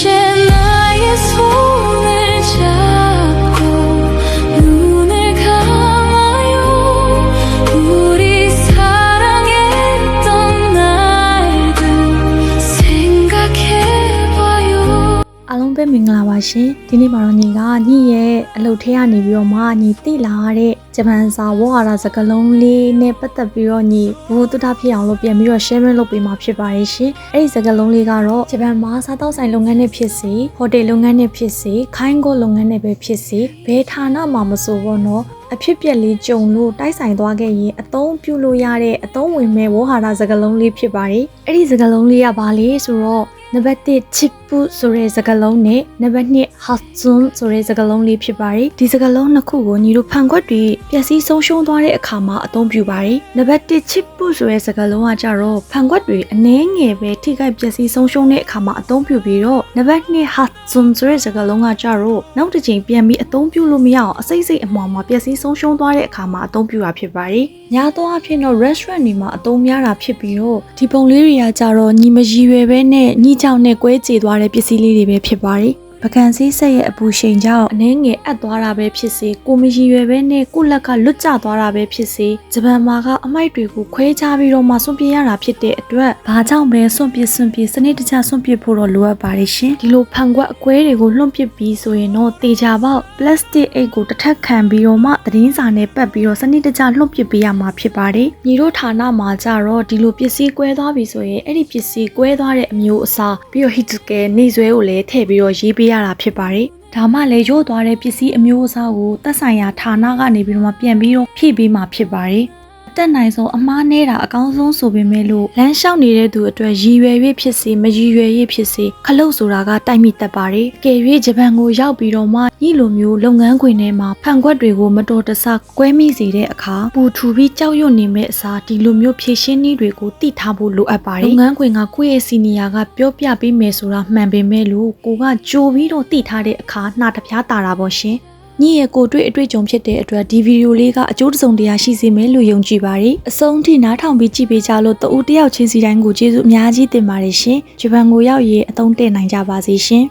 나의 손을 잡고 눈을 감아요 우리 사랑했던 날들 생각해봐요 အားလုံးပဲမင်္ဂလာပါရှင်ဒီနေ့မှာတော့ညီကညီရဲ့အလုပ်ထဲကနေပြီးတော့မှညီသိလာတဲ့ဂျပန်စာဝေါ်ဟာစကားလုံးလေးနဲ့ပတ်သက်ပြီးတော့ညီဘိုးတူတာဖြစ်အောင်လို့ပြန်ပြီးတော့ share လုပ်ပေးမှာဖြစ်ပါတယ်ရှင်အဲ့ဒီစကားလုံးလေးကတော့ဂျပန်မှာစားတောက်ဆိုင်လုပ်ငန်းနဲ့ဖြစ်စေဟိုတယ်လုပ်ငန်းနဲ့ဖြစ်စေခိုင်းကိုလုပ်ငန်းနဲ့ပဲဖြစ်စေဘယ်ဌာနမှာမဆိုပေါ့နော်အဖြစ်ပြက်လေးကြုံလို့တိုက်ဆိုင်သွားခဲ့ရင်အသုံးပြုလို့ရတဲ့အသုံးဝင်မဲ့ဝေါ်ဟာစကားလုံးလေးဖြစ်ပါတယ်အဲ့ဒီစကားလုံးလေးကဘာလဲဆိုတော့နံပါတ်1 chip ဆိုတဲ့စကားလုံးနဲ့နံပါတ်2 hatsun ဆိုတဲ့စကားလုံးလေးဖြစ်ပါတယ်ဒီစကားလုံးနှစ်ခုကိုညီတို့ဖန်ခွက်တွေပျက်စီးဆုံးရှုံးသွားတဲ့အခါမှာအသုံးပြုပါတယ်နံပါတ်1 chip ဆိုတဲ့စကားလုံးကကြတော့ဖန်ခွက်တွေအနည်းငယ်ပဲထိခိုက်ပျက်စီးဆုံးရှုံးတဲ့အခါမှာအသုံးပြုပြီးတော့နံပါတ်2 hatsun ဆိုတဲ့စကားလုံးကကြတော့နောက်တစ်ချိန်ပြန်ပြီးအသုံးပြုလို့မရအောင်အစိမ့်စိမ့်အမှောင်မှာပျက်စီးဆုံးရှုံးသွားတဲ့အခါမှာအသုံးပြုတာဖြစ်ပါတယ်ညာတော့အဖြစ်တော့ restaurant တွေမှာအသုံးများတာဖြစ်ပြီးတော့ဒီပုံလေးတွေကကြတော့ညီမရည်ရွယ်ပဲနဲ့ညီကြောင့်နဲ့ကွဲကြေသွားတဲ့ပစ္စည်းလေးတွေပဲဖြစ်ပါတယ်ပကံစည်းဆက်ရဲ့အပူချိန်ကြောင့်အနှဲငယ်အပ်သွားတာပဲဖြစ်စေကိုမရည်ရွယ်ပဲနဲ့ကိုလက်ကလွတ်ကျသွားတာပဲဖြစ်စေဂျပန်မှာကအမိုက်တွေကိုခွဲခြားပြီးတော့မှစွန့်ပစ်ရတာဖြစ်တဲ့အတွက်ဘာကြောင့်ပဲစွန့်ပစ်စနစ်တကျစွန့်ပစ်ဖို့တော့လိုအပ်ပါတယ်ရှင်ဒီလိုဖန်ခွက်အကွဲတွေကိုလွှင့်ပစ်ပြီးဆိုရင်တော့တေချာပေါက်ပလတ်စတစ်အိတ်ကိုတစ်ထပ်ခံပြီးတော့မှသတင်းစာနဲ့ပတ်ပြီးတော့စနစ်တကျလွှင့်ပစ်ပေးရမှာဖြစ်ပါတယ်ညီတို့ဌာနမှာကြတော့ဒီလိုပစ္စည်းကွဲသွားပြီဆိုရင်အဲ့ဒီပစ္စည်းကွဲသွားတဲ့အမျိုးအစားပြီးတော့ hituke နေဆွဲကိုလည်းထည့်ပြီးတော့ရေးပေးရတာဖြစ်ပါတယ်ဒါမှလည်းရို့သွားတဲ့ပစ္စည်းအမျိုးအစားကိုသက်ဆိုင်ရာဌာနကနေပြီးတော့မှပြန်ပြီးတော့ဖြည့်ပေးမှာဖြစ်ပါတယ်တက်နိုင်ဆုံးအမားနေတာအကောင်းဆုံးဆိုပေမဲ့လို့လမ်းလျှောက်နေတဲ့သူအတွက်ရည်ရွယ်၍ဖြစ်စေမရည်ရွယ်၍ဖြစ်စေခလုတ်ဆိုတာကတိုက်မိတတ်ပါတယ်။ကယ်၍ဂျပန်ကိုရောက်ပြီးတော့မှညီလိုမျိုးလုပ်ငန်းခွင်ထဲမှာဖန်ခွက်တွေကိုမတော်တဆကွဲမိစေတဲ့အခါပူထူပြီးကြောက်ရွံ့နေမဲ့အစားဒီလိုမျိုးဖြည့်ရှင်းနည်းတွေကိုတိထားဖို့လိုအပ်ပါတယ်။လုပ်ငန်းခွင်ကကိုယ့်ရဲ့စီနီယာကပြောပြပေးမယ်ဆိုတာမှန်ပေမဲ့လို့ကိုကကြိုပြီးတော့တိထားတဲ့အခါနှာတပြားတာတာပေါ့ရှင်။ညီရဲ့ကိုတွေ့အတွေ့အကြုံဖြစ်တဲ့အတွက်ဒီဗီဒီယိုလေးကအကျိုးတစုံတရာရှိစေမယ်လို့ယုံကြည်ပါတယ်အဆုံးထိနားထောင်ပြီးကြည့်ပေးကြလို့တဦးတယောက်ချင်းစီတိုင်းကိုကျေးဇူးအများကြီးတင်ပါတယ်ရှင်ဂျပန်ကိုရောက်ရင်အသုံးတည့်နိုင်ကြပါစေရှင်